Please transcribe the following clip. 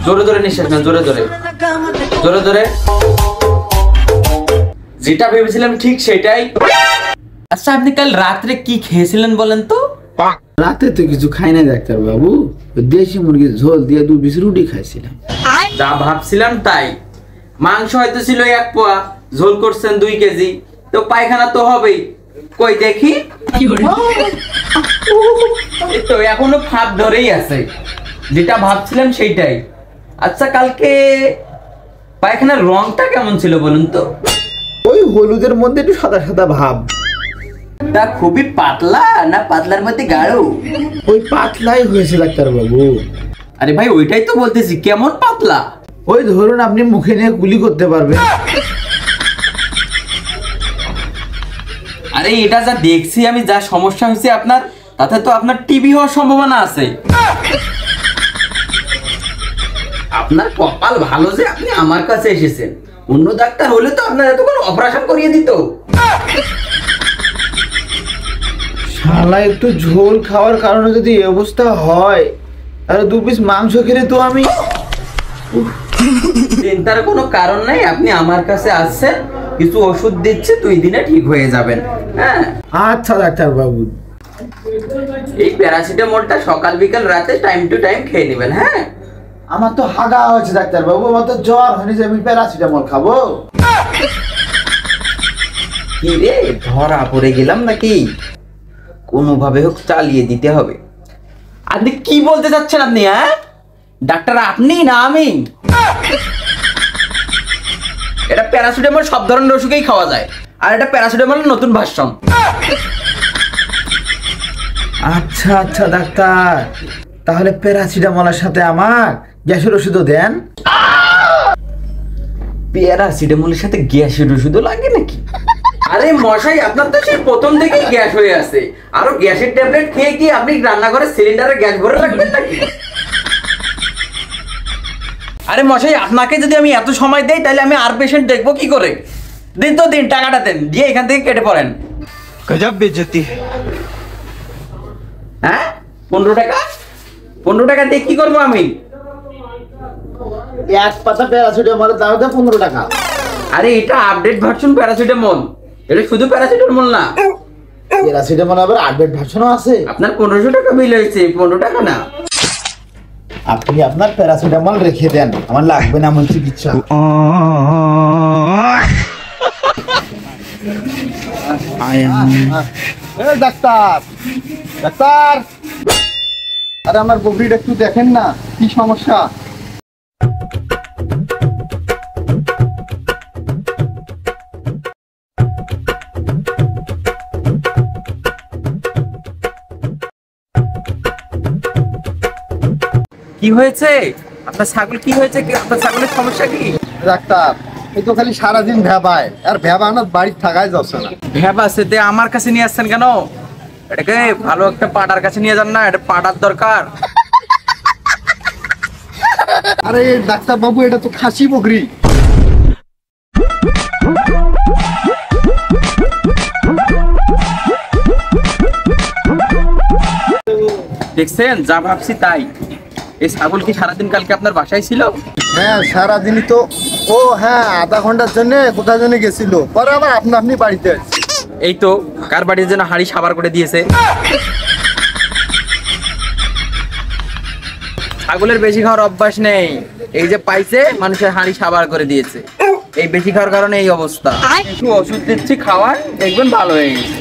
জোরে জোরে নিঃশ্বাস নেন, জোরে জোরে জোরে জোরে। যেটা ভেবেছিলাম ঠিক সেটাই। আচ্ছা, আপনি কাল রাত্রে কি খেয়েছিলেন বলেন তো? রাতে তো কিছু খাই না ডাক্তার বাবু, দেশি মুরগির ঝোল দিয়ে 2 পিস রুটি খাইছিলাম। যা ভাবছিলাম তাই। মাংস হয়তো ছিল 1 পোয়া, ঝোল করছেন 2 কেজি, তো পায়খানা তো হবেই। কই দেখি, এই তো এখনো ফাঁদ ধরেই আছে। যেটা ভাবছিলাম সেইটাই। আচ্ছা, কালকে পায়খানার রংটা কেমন ছিল বলুন তো? ওই হলুদের মধ্যে একটু সাদা সাদা ভাব। তা খুবই পাতলা না পাতলার মধ্যে গাঢ়? ওই পাতলাই হয়েছে ডাক্তার বাবু। আরে ভাই, ওইটাই তো বলতেছি, কেমন পাতলা? ওই ধরুন আপনি মুখে নিয়ে গুলি করতে পারবেন। আরে এটা যা দেখছি আমি, যা সমস্যা হয়েছে আপনার, তাতে তো আপনার টিবি হওয়ার সম্ভাবনা আছে। আপনার কপাল ভালো যে আপনি আমার কাছে এসেছেন। অন্য ডাক্তার হলে তো আপনার এতক্ষণ অপারেশন করিয়ে দিত। শালা একটু ঝোল খাওয়ার কারণে যদি এই অবস্থা হয়, তাহলে 2 পিস মাংস খেলে তো আমি। চিন্তার কোনো কারণ নাই, আপনি আমার কাছে আসছেন, কিছু ওষুধ দিচ্ছে, 2 দিনে ঠিক হয়ে যাবেন। হ্যাঁ আচ্ছা ডাক্তার বাবু। এই প্যারাসিটামলটা সকাল বিকাল রাতে টাইম টু টাইম খেয়ে নেবেন। হ্যাঁ, আমার তো হাগা হয়েছে ডাক্তার বাবু, আমার তো জ্বর হয়েছে, আমি প্যারাসিটামল খাবো? কি রে, ধরা পড়ে গেলাম নাকি? কোনোভাবে হোক চালিয়ে দিতে হবে। আপনি কি বলতে চাচ্ছেন আপনি? হ্যাঁ, ডাক্তার আপনি না আমি? এটা প্যারাসিটামল সব ধরনের ওষুধেই খাওয়া যায়, আর এটা প্যারাসিটামলের নতুন ভার্সন। আচ্ছা আচ্ছা ডাক্তার, তাহলে প্যারাসিটামলের সাথে আমার গ্যাসের ওষুধও দেন। প্যারাসিটামলের সাথে গ্যাসের ওষুধও লাগে নাকি? আরে মশাই, আপনার তো সেই প্রথম থেকেই গ্যাস হয়ে আছে। আরো গ্যাসের ট্যাবলেট খেয়ে কি আপনি রান্নাঘরে সিলিন্ডারে গ্যাস ভরে রাখবেন নাকি? আরে মশাই, আপনাকে যদি আমি এত সময় দেই, তাহলে আমি আর পেশেন্ট দেখবো কি করে? দিন তো দিন, টাকাটা দেন, দিয়ে এখান থেকে কেটে পড়েন। গজব বেইজ্জতি। হ্যাঁ, 15 টাকা? 15 টাকা দিয়ে কি করবো আমি? 1 পাতা প্যারাসিটামলের দাম 15 টাকা। আরে এটা আপডেট ভার্সন প্যারাসিটামল, এটা শুধু প্যারাসিটামল না। প্যারাসিটামল আবার আপডেট ভার্সনও আছে। আপনার 1500 টাকা বিল হয়েছে, 15 টাকা না। আপনি আপনার প্যারাসিটামল রেখে দেন, আমার লাগবে না এমন চিকিৎসা। ডাক্তার ডাক্তার, আরে আমার বকরিটা একটু দেখেন না, কি সমস্যা? কি হয়েছে আপনার ছাগল? কি হয়েছে? আপনার ছাগলের সমস্যা কি? ডাক্তার, এই তো খালি সারাদিন ভেবায়, আর ভেবানোর বাড়ির থাকাই যাচ্ছে না। ভেবা সেতে আমার কাছে নিয়ে আসছেন কেন? এটাকে ভালো একটা পাটার কাছে নিয়ে যান না, এটা পাটার দরকার। আরে ডাক্তার বাবু, এটা তো খাসি বকরি। দেখছেন, যা ভাবছি তাই। এই ছাগল কি সারাদিন কালকে আপনার বাসায় ছিল? হ্যাঁ, সারাদিনই তো। ও হ্যাঁ, আধা ঘন্টার জন্য কোথায় জন্য গেছিল, পরে আবার আপনি বাড়িতে। এই তো কার বাড়ির জন্য হাঁড়ি সাবার করে দিয়েছে। ছাগলের বেশি খাওয়ার অভ্যাস নেই, এই যে পাইছে মানুষের হাঁড়ি সাবার করে দিয়েছে। এই বেশি খাওয়ার কারণে এই অবস্থা। একটু ওষুধ দিচ্ছি খাওয়ার, দেখবেন ভালো হয়ে গেছে।